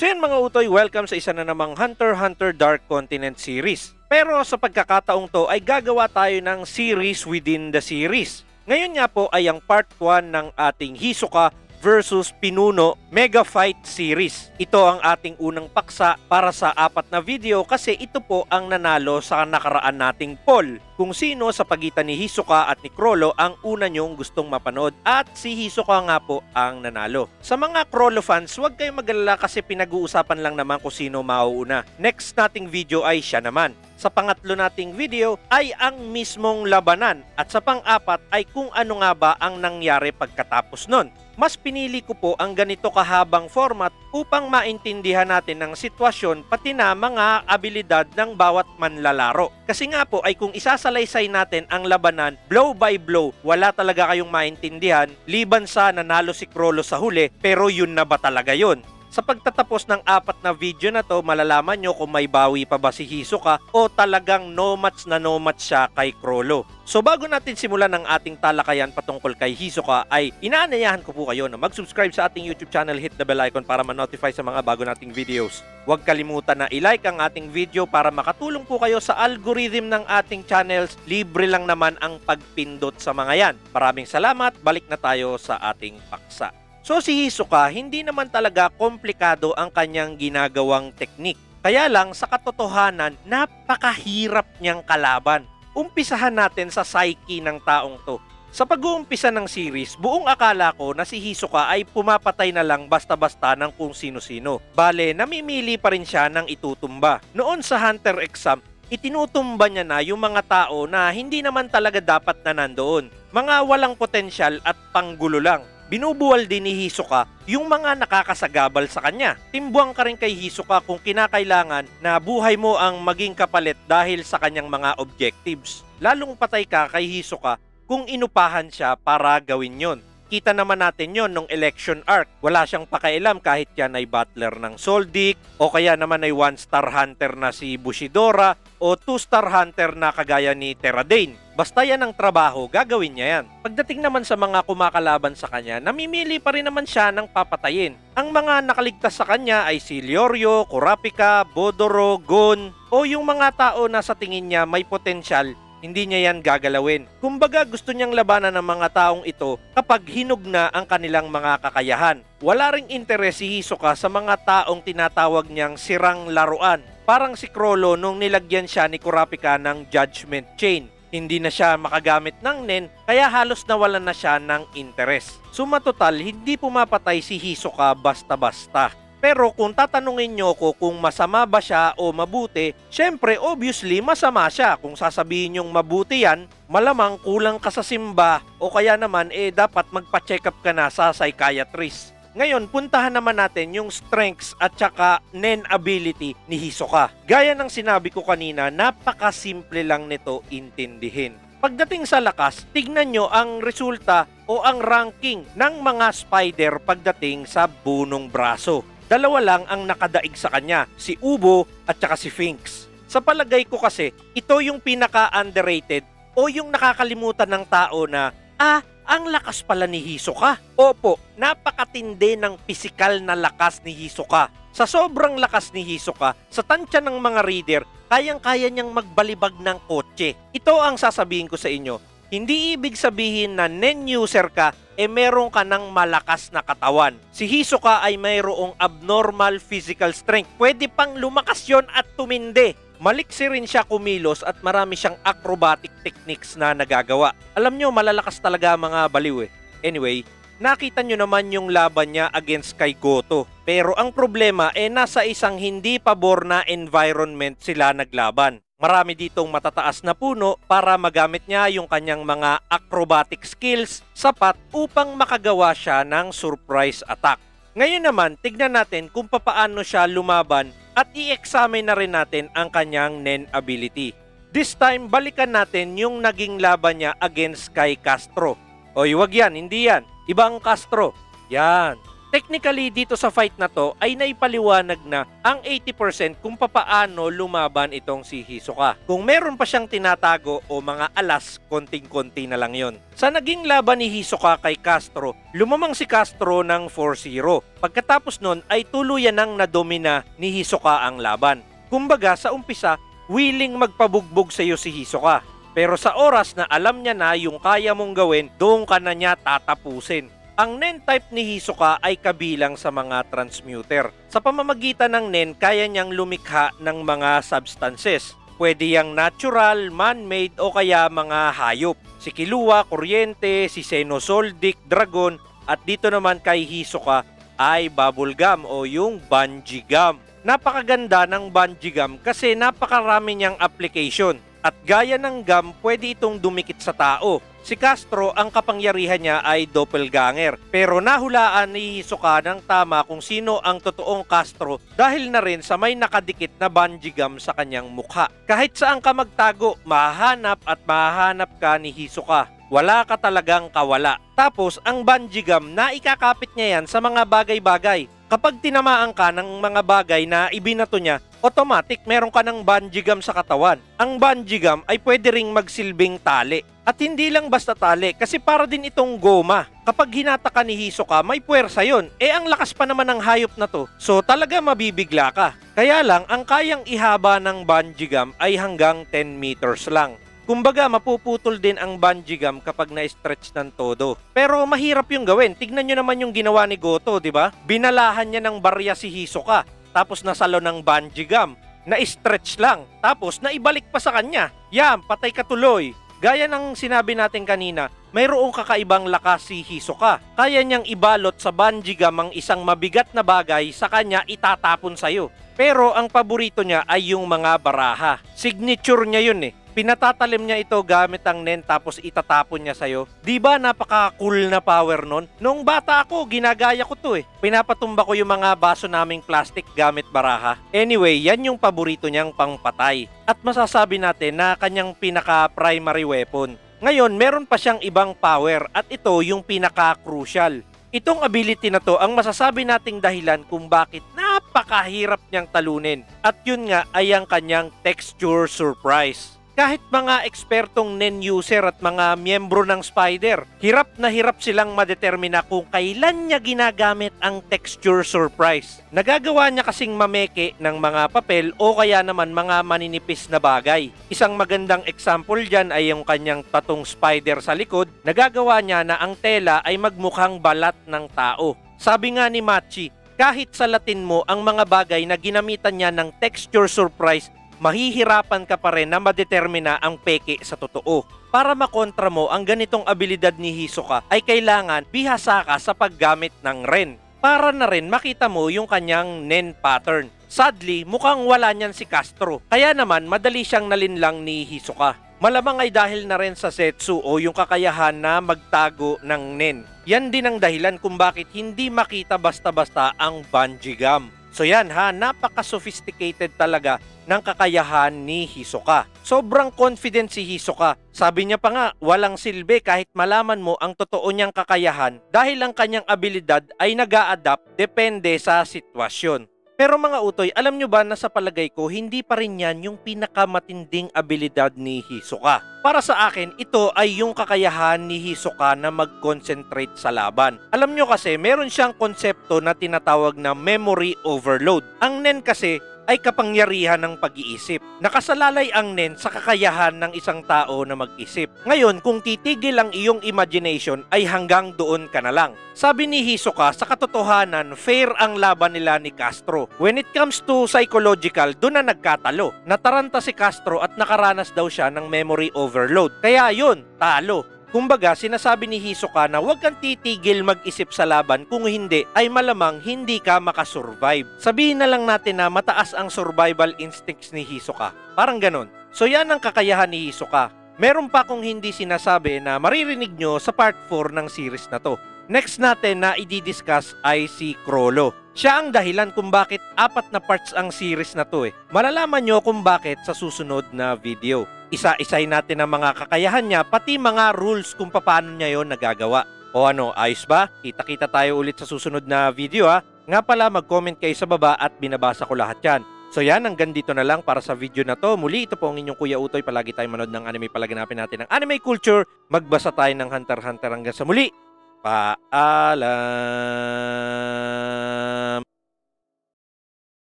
So yan mga utoy, welcome sa isa na namang Hunter x Hunter Dark Continent series. Pero sa pagkakataong to ay gagawa tayo ng series within the series. Ngayon nga po ay ang part 1 ng ating Hisoka versus Pinuno Mega Fight Series. Ito ang ating unang paksa para sa 4 na video kasi ito po ang nanalo sa nakaraan nating poll. Kung sino sa pagitan ni Hisoka at ni Chrollo ang una nyong gustong mapanood at si Hisoka nga po ang nanalo. Sa mga Chrollo fans, huwag kayong mag-alala kasi pinag-uusapan lang naman kung sino mauuna. Next nating video ay siya naman. Sa pangatlo nating video ay ang mismong labanan at sa pang-apat ay kung ano nga ba ang nangyari pagkatapos nun. Mas pinili ko po ang ganito kahabang format upang maintindihan natin ang sitwasyon pati na mga abilidad ng bawat manlalaro. Kasi nga po ay kung isasalaysay natin ang labanan blow by blow, wala talaga kayong maintindihan liban sa nanalo si Chrollo sa huli pero yun na ba talaga yun? Sa pagtatapos ng 4 na video na to, malalaman nyo kung may bawi pa ba si Hisoka o talagang no match siya kay Chrollo. So bago natin simulan ang ating talakayan patungkol kay Hisoka ay inaanyayahan ko po kayo na mag-subscribe sa ating YouTube channel, hit the bell icon para ma-notify sa mga bago nating videos. Huwag kalimutan na i-like ang ating video para makatulong po kayo sa algorithm ng ating channels. Libre lang naman ang pagpindot sa mga yan. Maraming salamat, balik na tayo sa ating paksa. So si Hisoka, hindi naman talaga komplikado ang kanyang ginagawang teknik. Kaya lang sa katotohanan, napakahirap niyang kalaban. Umpisahan natin sa psyche ng taong to. Sa pag-uumpisa ng series, buong akala ko na si Hisoka ay pumapatay na lang basta-basta ng kung sino-sino. Bale, namimili pa rin siya ng itutumba. Noon sa Hunter exam, itinutumba niya na yung mga tao na hindi naman talaga dapat na nandoon. Mga walang potensyal at panggulo lang. Binubuwal din ni Hisoka yung mga nakakasagabal sa kanya. Timbuang ka rin kay Hisoka kung kinakailangan na buhay mo ang maging kapalit dahil sa kanyang mga objectives. Lalong patay ka kay Hisoka kung inupahan siya para gawin yon. Kita naman natin yon nung election arc. Wala siyang pakialam kahit yan ay butler ng Soldic o kaya naman ay 1-star hunter na si Bushidora o 2-star hunter na kagaya ni Teradane. Basta yan ang trabaho, gagawin niya yan. Pagdating naman sa mga kumakalaban sa kanya, namimili pa rin naman siya ng papatayin. Ang mga nakaligtas sa kanya ay si Leorio, Kurapika, Bodoro, Gon o yung mga tao na sa tingin niya may potensyal. Hindi niya yan gagalawin. Kumbaga gusto niyang labanan ng mga taong ito kapag hinog na ang kanilang mga kakayahan. Wala ring interes si Hisoka sa mga taong tinatawag niyang sirang laruan. Parang si Chrollo nung nilagyan siya ni Kurapika ng Judgment Chain. Hindi na siya makagamit ng Nen kaya halos nawalan na siya ng interes. Sumatotal, hindi pumapatay si Hisoka basta-basta. Pero kung tatanungin nyo ko kung masama ba siya o mabuti, syempre obviously masama siya. Kung sasabihin nyong mabuti yan, malamang kulang ka sa simba o kaya naman dapat magpa-check up ka na sa psychiatrist. Ngayon, puntahan naman natin yung strengths at saka Nen ability ni Hisoka. Gaya ng sinabi ko kanina, napakasimple lang nito intindihin. Pagdating sa lakas, tignan nyo ang resulta o ang ranking ng mga spider pagdating sa bunong braso. Dalawa lang ang nakadaig sa kanya, si Ubo at saka si Finks. Sa palagay ko kasi, ito yung pinaka-underrated o yung nakakalimutan ng tao na, ang lakas pala ni Hisoka. Opo, napakatindi ng pisikal na lakas ni Hisoka. Sa sobrang lakas ni Hisoka, sa tansya ng mga reader, kayang-kaya niyang magbalibag ng kotse. Ito ang sasabihin ko sa inyo. Hindi ibig sabihin na Nen user ka, meron ka ng malakas na katawan. Si Hisoka ay mayroong abnormal physical strength. Pwede pang lumakas yon at tumindi. Maliksi rin siya kumilos at marami siyang acrobatic techniques na nagagawa. Alam nyo, malalakas talaga mga baliw eh. Anyway, nakita nyo naman yung laban niya against kay Goto. Pero ang problema nasa isang hindi pabor na environment sila naglaban. Marami ditong matataas na puno para magamit niya yung kanyang mga acrobatic skills sapat upang makagawa siya ng surprise attack. Ngayon naman, tignan natin kung papaano siya lumaban at i-examine na rin natin ang kanyang Nen ability. This time, balikan natin yung naging laban niya against kay Castro. Oy, wag yan, hindi yan. Ibang Castro. Yan. Technically, dito sa fight na to ay naipaliwanag na ang 80% kung papaano lumaban itong si Hisoka. Kung meron pa siyang tinatago o mga alas, konting-konti na lang yon. Sa naging laban ni Hisoka kay Castro, lumamang si Castro ng 4-0. Pagkatapos nun ay tuluyan nang nadomina ni Hisoka ang laban. Kumbaga sa umpisa, willing magpabugbog sa iyo si Hisoka. Pero sa oras na alam niya na yung kaya mong gawin, doon ka na niya tatapusin. Ang Nen type ni Hisoka ay kabilang sa mga transmuter. Sa pamamagitan ng Nen, kaya niyang lumikha ng mga substances. Pwede yang natural, man-made o kaya mga hayop. Si Killua, kuryente, si Xenosoldic, dragon, at dito naman kay Hisoka ay bubble gum o yung bungee gum. Napakaganda ng bungee gum kasi napakarami niyang application. At gaya ng gum, pwede itong dumikit sa tao. Si Castro, ang kapangyarihan niya ay doppelganger. Pero nahulaan ni Hisoka ng tama kung sino ang totoong Castro dahil na rin sa may nakadikit na bungee gum sa kanyang mukha. Kahit saan ka magtago, mahahanap at mahahanap ka ni Hisoka. Wala ka talagang kawala. Tapos, ang bungee gum, naikakapit niya yan sa mga bagay-bagay. Kapag tinamaan ka ng mga bagay na ibinato niya, automatic meron ka ng bungee gum sa katawan. Ang bungee gum ay pwede ring magsilbing tali. At hindi lang basta tali kasi para din itong goma. Kapag hinata ka ni Hisoka, may puwersa yon. Ang lakas pa naman ng hayop na to. So talaga mabibigla ka. Kaya lang, ang kayang ihaba ng bungee gum ay hanggang 10 meters lang. Kumbaga, mapuputol din ang bungee gum kapag na-stretch ng todo. Pero mahirap yung gawin. Tignan nyo naman yung ginawa ni Goto, di ba? Binalahan niya ng barya si Hisoka. Tapos nasalo ng bungee gum. Na-stretch lang. Tapos naibalik pa sa kanya. Yan, patay ka tuloy. Gaya ng sinabi natin kanina, mayroong kakaibang lakas si Hisoka. Kaya niyang ibalot sa bungee gum ang isang mabigat na bagay sa kanya itatapon sa'yo. Pero ang paborito niya ay yung mga baraha. Signature niya yun eh. Pinatatalim niya ito gamit ang Nen tapos itatapon niya sa'yo. Diba napaka-cool na power nun? Noong bata ako, ginagaya ko to eh. Pinapatumba ko yung mga baso naming plastic gamit baraha. Anyway, yan yung paborito niyang pangpatay. At masasabi natin na kanyang pinaka-primary weapon. Ngayon, meron pa siyang ibang power at ito yung pinaka-crucial. Itong ability na to ang masasabi nating dahilan kung bakit napakahirap niyang talunin. At yun nga ay ang kanyang texture surprise. Kahit mga ekspertong Nen user at mga miyembro ng Spider, hirap na hirap silang madetermina kung kailan niya ginagamit ang texture surprise. Nagagawa niya kasing mameke ng mga papel o kaya naman mga maninipis na bagay. Isang magandang example dyan ay yung kanyang tatong spider sa likod. Nagagawa niya na ang tela ay magmukhang balat ng tao. Sabi nga ni Machi, kahit sa Latin mo ang mga bagay na ginamitan niya ng texture surprise, mahihirapan ka pa rin na madetermina ang peke sa totoo. Para makontra mo ang ganitong abilidad ni Hisoka ay kailangan bihasa ka sa paggamit ng Ren. Para na rin makita mo yung kanyang Nen pattern. Sadly, mukhang wala niyan si Castro. Kaya naman madali siyang nalinlang ni Hisoka. Malamang ay dahil na rin sa Zetsu o yung kakayahan na magtago ng Nen. Yan din ang dahilan kung bakit hindi makita basta-basta ang bungee gum. So yan ha, napaka-sophisticated talaga ng kakayahan ni Hisoka. Sobrang confident si Hisoka. Sabi niya pa nga, walang silbi kahit malaman mo ang totoo niyang kakayahan dahil ang kanyang abilidad ay nag-a-adapt depende sa sitwasyon. Pero mga utoy, alam nyo ba na sa palagay ko, hindi pa rin yan yung pinakamatinding abilidad ni Hisoka. Para sa akin, ito ay yung kakayahan ni Hisoka na mag-concentrate sa laban. Alam nyo kasi, meron siyang konsepto na tinatawag na memory overload. Ang Nen kasi ay kapangyarihan ng pag-iisip. Nakasalalay ang Nen sa kakayahan ng isang tao na mag-isip. Ngayon, kung titigil ang iyong imagination, ay hanggang doon ka na lang. Sabi ni Hisoka, sa katotohanan, fair ang laban nila ni Castro. When it comes to psychological, doon na nagkatalo. Nataranta si Castro at nakaranas daw siya ng memory overload. Kaya yun, talo. Kumbaga, sinasabi ni Hisoka na huwag kang titigil mag-isip sa laban kung hindi ay malamang hindi ka makasurvive. Sabihin na lang natin na mataas ang survival instincts ni Hisoka. Parang ganon. So yan ang kakayahan ni Hisoka. Meron pa kung hindi sinasabi na maririnig nyo sa part 4 ng series na to. Next natin na i-discuss ay si Chrollo. Siya ang dahilan kung bakit 4 na parts ang series na to eh. Malalaman nyo kung bakit sa susunod na video. Isa-isay natin ang mga kakayahan niya, pati mga rules kung paano niya yon nagagawa. O ano, ayos ba? Kita-kita tayo ulit sa susunod na video ha. Nga pala, mag-comment kayo sa baba at binabasa ko lahat yan. So yan, hanggang dito na lang para sa video na to. Muli, ito po ang inyong Kuya Utoy. Palagi tayong manood ng anime, palaganapin natin ang anime culture. Magbasa tayo ng Hunter x Hunter hanggang sa muli. Paalam!